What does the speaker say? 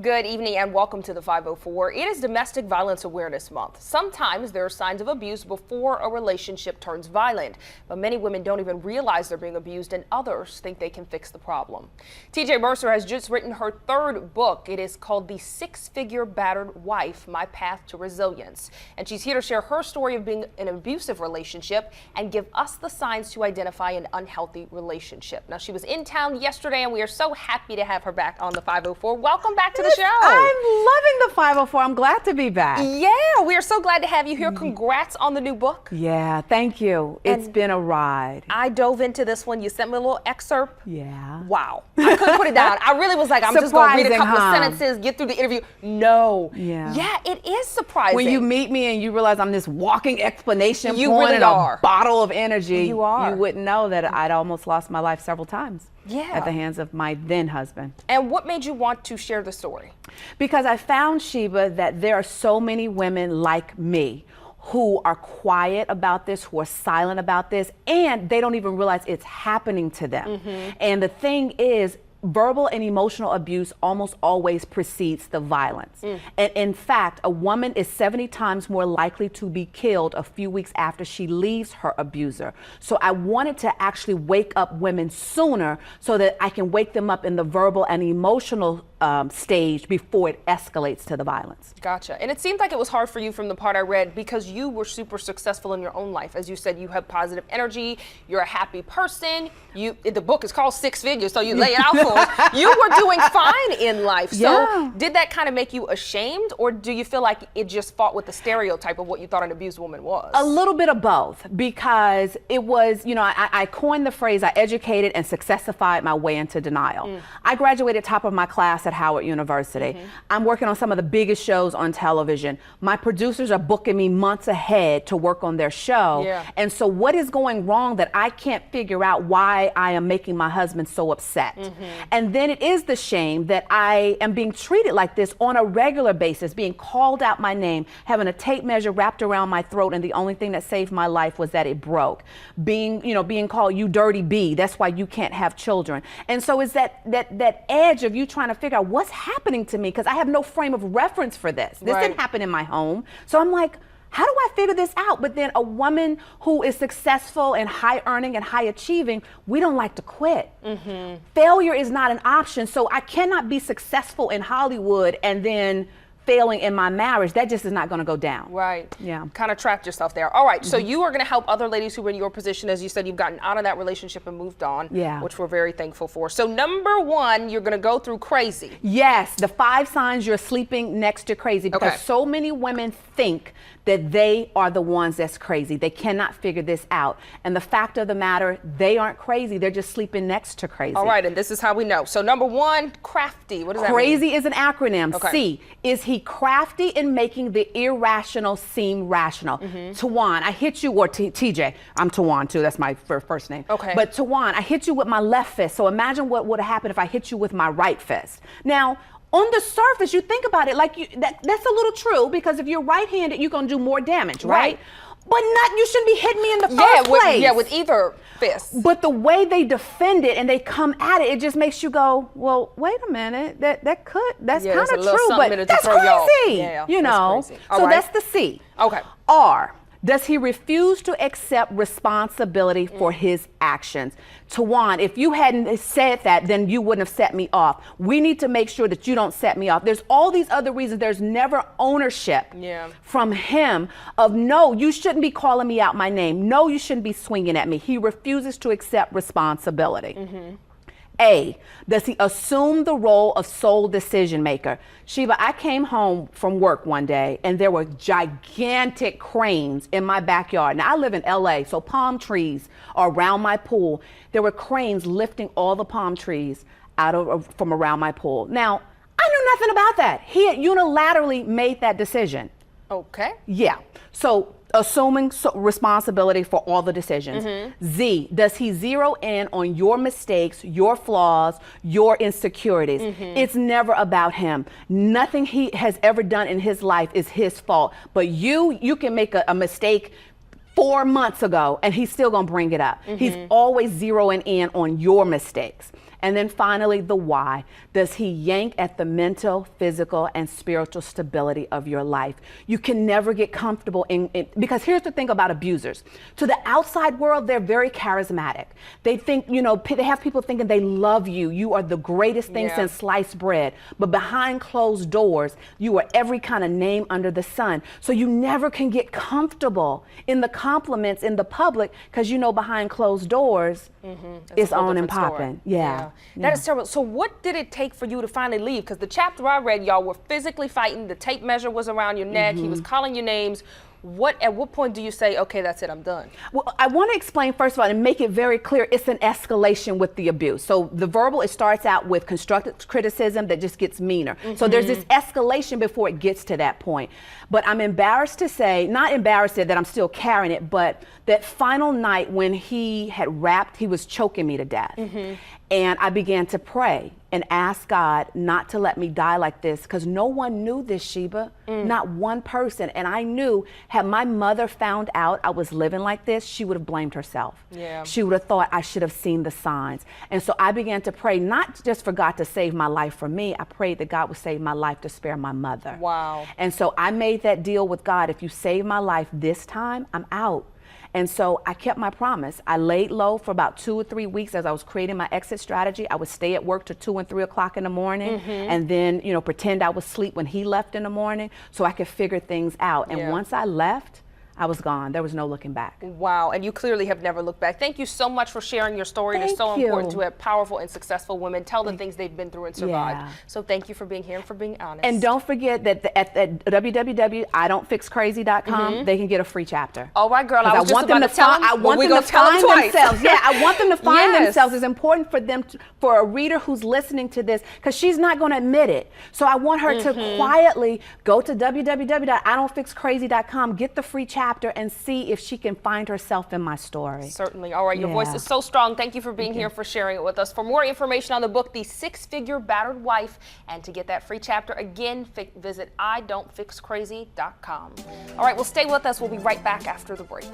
Good evening and welcome to the 504. It is Domestic Violence Awareness Month. Sometimes there are signs of abuse before a relationship turns violent, but many women don't even realize they're being abused and others think they can fix the problem. TJ Mercer has just written her third book. It is called The Six-Figure Battered Wife, My Path to Resilience. And she's here to share her story of being in an abusive relationship and give us the signs to identify an unhealthy relationship. Now, she was in town yesterday and we are so happy to have her back on the 504. Welcome back to the show. I'm loving the 504. I'm glad to be back. Yeah, we are so glad to have you here. Congrats on the new book. Yeah, thank you. It's been a ride. I dove into this one. You sent me a little excerpt. Yeah. Wow. I couldn't put it down. I really was like, I'm just going to read a couple of sentences, get through the interview. No. Yeah. Yeah, it is surprising. When you meet me and you realize I'm this walking explanation You point really and are. a bottle of energy, You are. you wouldn't know that I'd almost lost my life several times. Yeah. At the hands of my then husband. And what made you want to share the story? Because I found, Sheba, that there are so many women like me who are quiet about this, who are silent about this, and they don't even realize it's happening to them. And the thing is, verbal and emotional abuse almost always precedes the violence. And in fact, a woman is 70 times more likely to be killed a few weeks after she leaves her abuser. So I wanted to actually wake up women sooner so that I can wake them up in the verbal and emotional stage before it escalates to the violence. Gotcha. And it seemed like it was hard for you from the part I read because you were super successful in your own life. As you said, you have positive energy. You're a happy person. The book is called Six Figures, so you lay it out for us. You were doing fine in life. So did that kind of make you ashamed, or do you feel like it just fought with the stereotype of what you thought an abused woman was? A little bit of both, because it was, I coined the phrase, I educated and successified my way into denial. I graduated top of my class at Howard University. I'm working on some of the biggest shows on television. My producers are booking me months ahead to work on their show. And so what is going wrong that I can't figure out why I am making my husband so upset? And then it is the shame that I am being treated like this on a regular basis, being called out my name, having a tape measure wrapped around my throat, and the only thing that saved my life was that it broke. Being called you dirty bee, that's why you can't have children. And so it's that edge of you trying to figure out what's happening to me, because I have no frame of reference for this. This didn't happen in my home. So I'm like, how do I figure this out? But then a woman who is successful and high earning and high achieving, we don't like to quit. Failure is not an option. So I cannot be successful in Hollywood and then failing in my marriage. That just is not going to go down. Right. Yeah. Kind of trapped yourself there. All right. So you are going to help other ladies who are in your position. As you said, you've gotten out of that relationship and moved on. Yeah. Which we're very thankful for. So number one, you're going to go through crazy. Yes. The 5 signs you're sleeping next to crazy, because so many women think that they are the ones that's crazy. They cannot figure this out. And the fact of the matter, they aren't crazy. They're just sleeping next to crazy. All right. And this is how we know. So number one, crafty. What does that mean? Crazy is an acronym. C, is he crafty in making the irrational seem rational? Tawan, I hit you, or TJ, I'm Tawan too, that's my first name. But Tawan, I hit you with my left fist. So imagine what would have happened if I hit you with my right fist. Now, on the surface, you think about it like that's a little true, because if you're right-handed, you're going to do more damage, right? But you shouldn't be hitting me in the first place. With either fist. But the way they defend it and they come at it, it just makes you go, well, wait a minute, that's kind of true, but that's crazy. That's crazy. So that's the C. R, does he refuse to accept responsibility for his actions? Tawan, if you hadn't said that, then you wouldn't have set me off. We need to make sure that you don't set me off. There's all these other reasons. There's never ownership from him of, no, you shouldn't be calling me out my name. No, you shouldn't be swinging at me. He refuses to accept responsibility. A, does he assume the role of sole decision maker? Sheba, I came home from work one day and there were gigantic cranes in my backyard. Now I live in LA, so palm trees are around my pool. There were cranes lifting all the palm trees from around my pool. Now, I knew nothing about that. He had unilaterally made that decision. Yeah. So assuming responsibility for all the decisions. Z, does he zero in on your mistakes, your flaws, your insecurities? It's never about him. Nothing he has ever done in his life is his fault. But you can make a mistake 4 months ago and he's still gonna bring it up. He's always zeroing in on your mistakes. And then finally, the why. Does he yank at the mental, physical, and spiritual stability of your life? You can never get comfortable because here's the thing about abusers. To the outside world, they're very charismatic. They think, they have people thinking they love you. You are the greatest thing since sliced bread. But behind closed doors, you are every kind of name under the sun. So you never can get comfortable in the compliments in the public because behind closed doors, it's on and popping. Yeah. That is terrible. So what did it take for you to finally leave? Because the chapter I read, y'all were physically fighting. The tape measure was around your neck. He was calling your names. At what point do you say, okay, that's it, I'm done? Well, I want to explain, first of all, and make it very clear, it's an escalation with the abuse. So the verbal, it starts out with constructive criticism that just gets meaner. So there's this escalation before it gets to that point. But I'm embarrassed to say, not embarrassed that I'm still carrying it, but that final night when he had rapped, he was choking me to death. And I began to pray and ask God not to let me die like this, because no one knew this, Sheba, not one person. And I knew, had my mother found out I was living like this, she would have blamed herself. She would have thought I should have seen the signs. And so I began to pray, not just for God to save my life for me, I prayed that God would save my life to spare my mother. Wow. And so I made that deal with God. If you save my life this time, I'm out. And so I kept my promise. I laid low for about 2 or 3 weeks as I was creating my exit strategy. I would stay at work till 2 and 3 o'clock in the morning, and then, pretend I was asleep when he left in the morning so I could figure things out. And once I left, I was gone. There was no looking back. Wow, and you clearly have never looked back. Thank you so much for sharing your story. It is so important to have powerful and successful women tell the things they've been through and survived. So thank you for being here and for being honest. And don't forget that at www.IDon'tFixCrazy.com, they can get a free chapter. All right, girl, I was just about to tell them. I want them to find themselves. Yeah, I want them to find themselves. It's important for them, for a reader who's listening to this, because she's not going to admit it. So I want her to quietly go to www.IDon'tFixCrazy.com, get the free chapter, and see if she can find herself in my story. Certainly. All right. Your voice is so strong. Thank you for being here, for sharing it with us. For more information on the book, The Six-Figure Battered Wife, and to get that free chapter, again, visit IDon'tFixCrazy.com. All right. Well, stay with us. We'll be right back after the break.